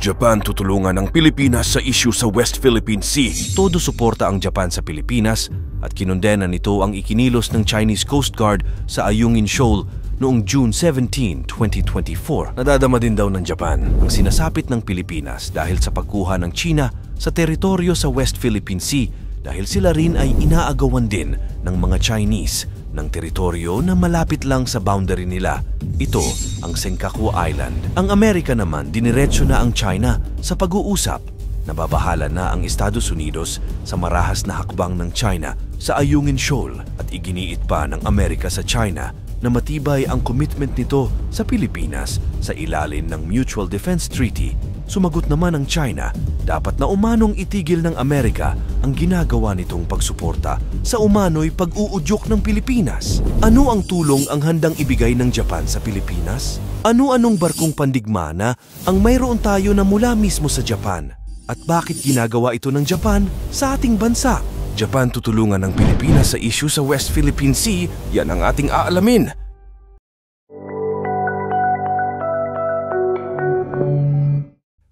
Japan tutulungan ang Pilipinas sa issue sa West Philippine Sea. Todo suporta ang Japan sa Pilipinas at kinondena nito ang ikinilos ng Chinese Coast Guard sa Ayungin Shoal noong June 17, 2024. Nadadama din daw ng Japan ang sinasapit ng Pilipinas dahil sa pagkuha ng China sa teritoryo sa West Philippine Sea dahil sila rin ay inaagawan din ng mga Chinese ng teritoryo na malapit lang sa boundary nila. Ito ang Senkaku Island. Ang Amerika naman diniretso na ang China sa pag-uusap. Nababahala na ang Estados Unidos sa marahas na hakbang ng China sa Ayungin Shoal at iginiit pa ng Amerika sa China na matibay ang commitment nito sa Pilipinas sa ilalim ng Mutual Defense Treaty. Sumagot naman ang China, dapat na umanong itigil ng Amerika ang ginagawa nitong pagsuporta sa umano'y pag-uudyok ng Pilipinas. Ano ang tulong ang handang ibigay ng Japan sa Pilipinas? Ano-anong barkong pandigmana ang mayroon tayo na mula mismo sa Japan? At bakit ginagawa ito ng Japan sa ating bansa? Japan tutulungan ng Pilipinas sa issue sa West Philippine Sea, yan ang ating aalamin.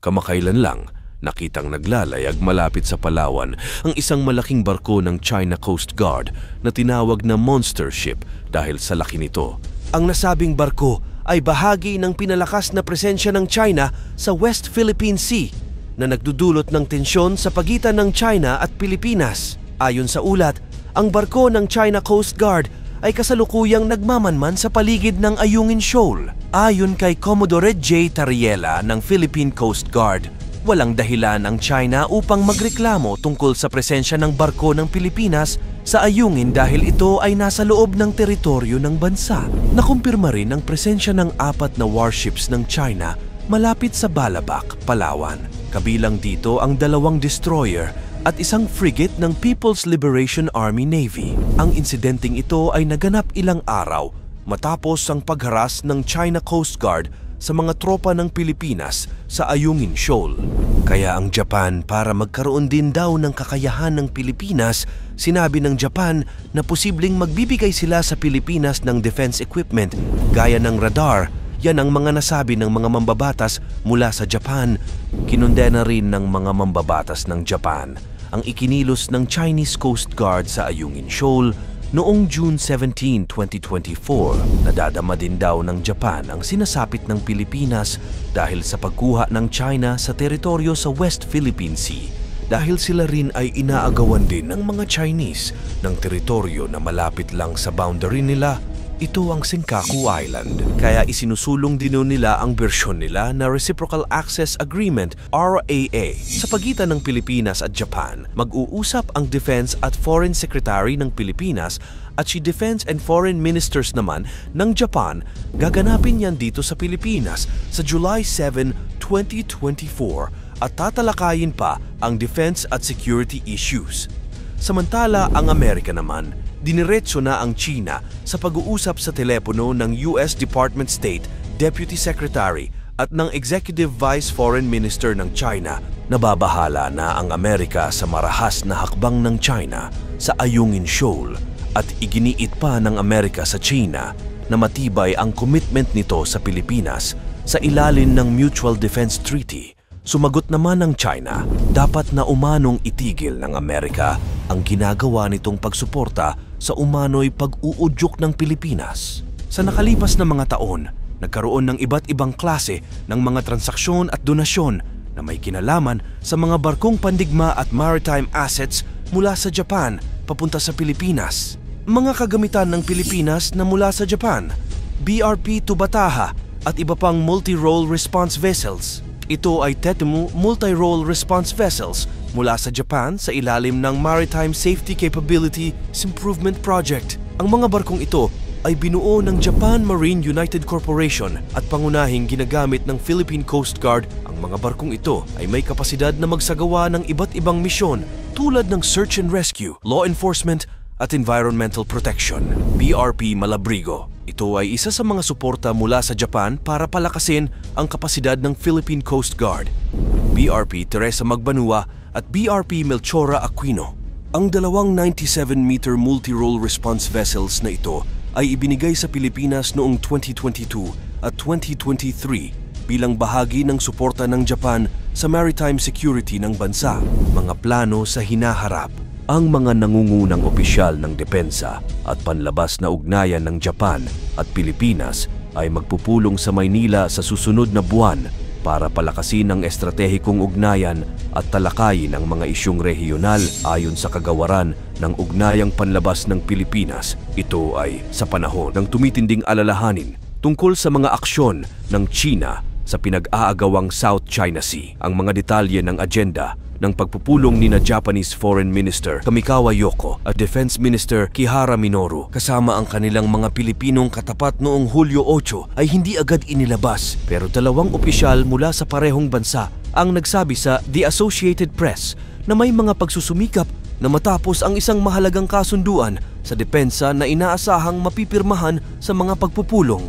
Kamakailan lang, nakitang naglalayag malapit sa Palawan ang isang malaking barko ng China Coast Guard na tinawag na Monster Ship dahil sa laki nito. Ang nasabing barko ay bahagi ng pinalakas na presensya ng China sa West Philippine Sea na nagdudulot ng tensyon sa pagitan ng China at Pilipinas. Ayon sa ulat, ang barko ng China Coast Guard ay kasalukuyang nagmamanman sa paligid ng Ayungin Shoal. Ayon kay Commodore J. Tariela ng Philippine Coast Guard, walang dahilan ang China upang magreklamo tungkol sa presensya ng barko ng Pilipinas sa Ayungin dahil ito ay nasa loob ng teritoryo ng bansa. Nakumpirma rin ang presensya ng 4 na warships ng China malapit sa Balabac, Palawan. Kabilang dito ang 2 destroyer at isang frigate ng People's Liberation Army Navy. Ang insidenteng ito ay naganap ilang araw matapos ang pagharas ng China Coast Guard sa mga tropa ng Pilipinas sa Ayungin Shoal. Kaya ang Japan, para magkaroon din daw ng kakayahan ng Pilipinas, sinabi ng Japan na posibleng magbibigay sila sa Pilipinas ng defense equipment gaya ng radar. Yan ang mga nasabi ng mga mambabatas mula sa Japan. Kinondena rin ng mga mambabatas ng Japan ang ikinilos ng Chinese Coast Guard sa Ayungin Shoal noong June 17, 2024. Nadadama din daw ng Japan ang sinasapit ng Pilipinas dahil sa pagkuha ng China sa teritoryo sa West Philippine Sea dahil sila rin ay inaagawan din ng mga Chinese ng teritoryo na malapit lang sa boundary nila. Ito ang Senkaku Island. Kaya isinusulong din nila ang bersyon nila na Reciprocal Access Agreement RAA sa pagitan ng Pilipinas at Japan. Mag-uusap ang Defense at Foreign Secretary ng Pilipinas at si Defense and Foreign Ministers naman ng Japan. Gaganapin yan dito sa Pilipinas sa July 7, 2024 at tatalakayin pa ang defense at security issues. Samantala, ang Amerika naman, diniretso na ang China sa pag-uusap sa telepono ng US Department State Deputy Secretary at ng Executive Vice Foreign Minister ng China. Nababahala na ang Amerika sa marahas na hakbang ng China sa Ayungin Shoal at iginiit pa ng Amerika sa China na matibay ang commitment nito sa Pilipinas sa ilalim ng Mutual Defense Treaty. Sumagot naman ng China, dapat na umanong itigil ng Amerika ang ginagawa nitong pagsuporta sa umano'y pag-uudyok ng Pilipinas. Sa nakalipas na mga taon, nagkaroon ng iba't ibang klase ng mga transaksyon at donasyon na may kinalaman sa mga barkong pandigma at maritime assets mula sa Japan papunta sa Pilipinas. Mga kagamitan ng Pilipinas na mula sa Japan, BRP Tubataha at iba pang multi-role response vessels. Ito ay Tetemu multi-role response vessels mula sa Japan sa ilalim ng Maritime Safety Capability Improvement Project. Ang mga barkong ito ay binuo ng Japan Marine United Corporation at pangunahing ginagamit ng Philippine Coast Guard. Ang mga barkong ito ay may kapasidad na magsagawa ng iba't ibang misyon tulad ng search and rescue, law enforcement at environmental protection. BRP Malabrigo. Ito ay isa sa mga suporta mula sa Japan para palakasin ang kapasidad ng Philippine Coast Guard. BRP Teresa Magbanua at BRP Melchora Aquino. Ang dalawang 97-meter multi-role response vessels na ito ay ibinigay sa Pilipinas noong 2022 at 2023 bilang bahagi ng suporta ng Japan sa maritime security ng bansa, mga plano sa hinaharap. Ang mga nangungunang opisyal ng depensa at panlabas na ugnayan ng Japan at Pilipinas ay magpupulong sa Maynila sa susunod na buwan para palakasin ang estratehikong ugnayan at talakayin ang mga isyung rehiyonal ayon sa kagawaran ng ugnayang panlabas ng Pilipinas. Ito ay sa panahon ng tumitinding alalahanin tungkol sa mga aksyon ng China sa pinag-aagawang South China Sea. Ang mga detalye ng agenda ng pagpupulong ni Japanese Foreign Minister Kamikawa Yoko at Defense Minister Kihara Minoru kasama ang kanilang mga Pilipinong katapat noong Hulyo 8 ay hindi agad inilabas, pero dalawang opisyal mula sa parehong bansa ang nagsabi sa The Associated Press na may mga pagsusumikap na matapos ang isang mahalagang kasunduan sa depensa na inaasahang mapipirmahan sa mga pagpupulong.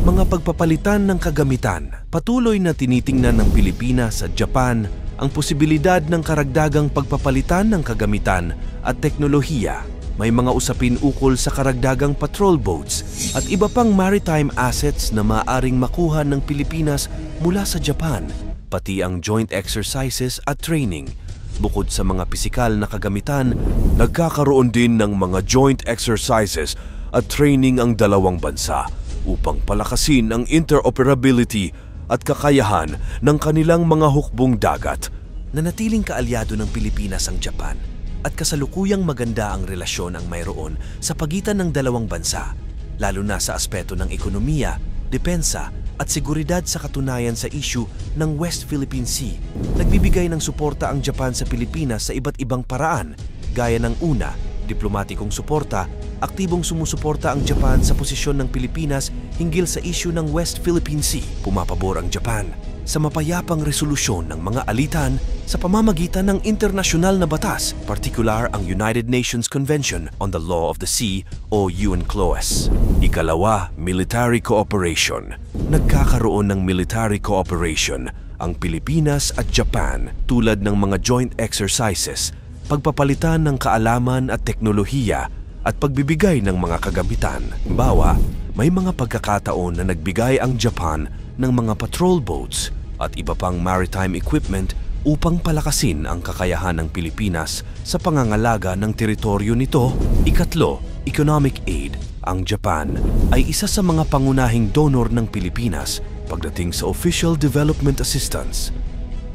Mga pagpapalitan ng kagamitan. Patuloy na tinitingnan ng Pilipinas at Japan ang posibilidad ng karagdagang pagpapalitan ng kagamitan at teknolohiya. May mga usapin ukol sa karagdagang patrol boats at iba pang maritime assets na maaaring makuha ng Pilipinas mula sa Japan, pati ang joint exercises at training. Bukod sa mga pisikal na kagamitan, nagkakaroon din ng mga joint exercises at training ang dalawang bansa upang palakasin ang interoperability at kakayahan ng kanilang mga hukbong dagat. Nanatiling kaalyado ng Pilipinas ang Japan at kasalukuyang maganda ang relasyon ang mayroon sa pagitan ng dalawang bansa, lalo na sa aspeto ng ekonomiya, depensa at seguridad. Sa katunayan sa issue ng West Philippine Sea, nagbibigay ng suporta ang Japan sa Pilipinas sa iba't ibang paraan, gaya ng una, diplomatikong suporta. Aktibong sumusuporta ang Japan sa posisyon ng Pilipinas hinggil sa issue ng West Philippine Sea. Pumapabor ang Japan sa mapayapang resolusyon ng mga alitan sa pamamagitan ng internasyonal na batas, partikular ang United Nations Convention on the Law of the Sea o UNCLOS. Ikalawa, military cooperation. Nagkakaroon ng military cooperation ang Pilipinas at Japan tulad ng mga joint exercises, pagpapalitan ng kaalaman at teknolohiya at pagbibigay ng mga kagamitan. Bawa, may mga pagkakataon na nagbigay ang Japan ng mga patrol boats at iba pang maritime equipment upang palakasin ang kakayahan ng Pilipinas sa pangangalaga ng teritoryo nito. Ikatlo, economic aid. Ang Japan ay isa sa mga pangunahing donor ng Pilipinas pagdating sa official development assistance.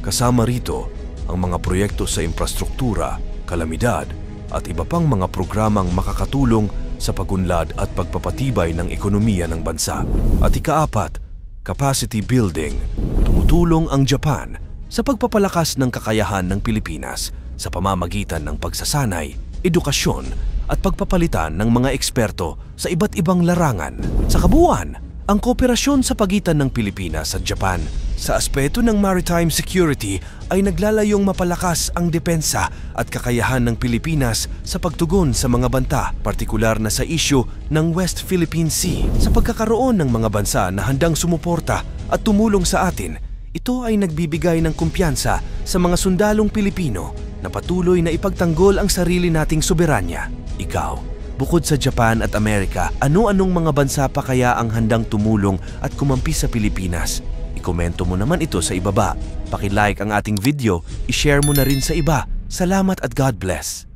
Kasama rito ang mga proyekto sa infrastruktura, kalamidad, at iba pang mga programang makakatulong sa pagunlad at pagpapatibay ng ekonomiya ng bansa. At ikaapat, capacity building. Tumutulong ang Japan sa pagpapalakas ng kakayahan ng Pilipinas sa pamamagitan ng pagsasanay, edukasyon at pagpapalitan ng mga eksperto sa iba't ibang larangan. Sa kabuuan, ang kooperasyon sa pagitan ng Pilipinas at Japan sa aspeto ng maritime security ay naglalayong mapalakas ang depensa at kakayahan ng Pilipinas sa pagtugon sa mga banta, partikular na sa issue ng West Philippine Sea. Sa pagkakaroon ng mga bansa na handang sumuporta at tumulong sa atin, ito ay nagbibigay ng kumpiyansa sa mga sundalong Pilipino na patuloy na ipagtanggol ang sarili nating soberanya. Ikaw, bukod sa Japan at Amerika, ano-anong mga bansa pa kaya ang handang tumulong at kumampi sa Pilipinas? Ikomento mo naman ito sa ibaba. Paki-like ang ating video, i-share mo na rin sa iba. Salamat at God bless!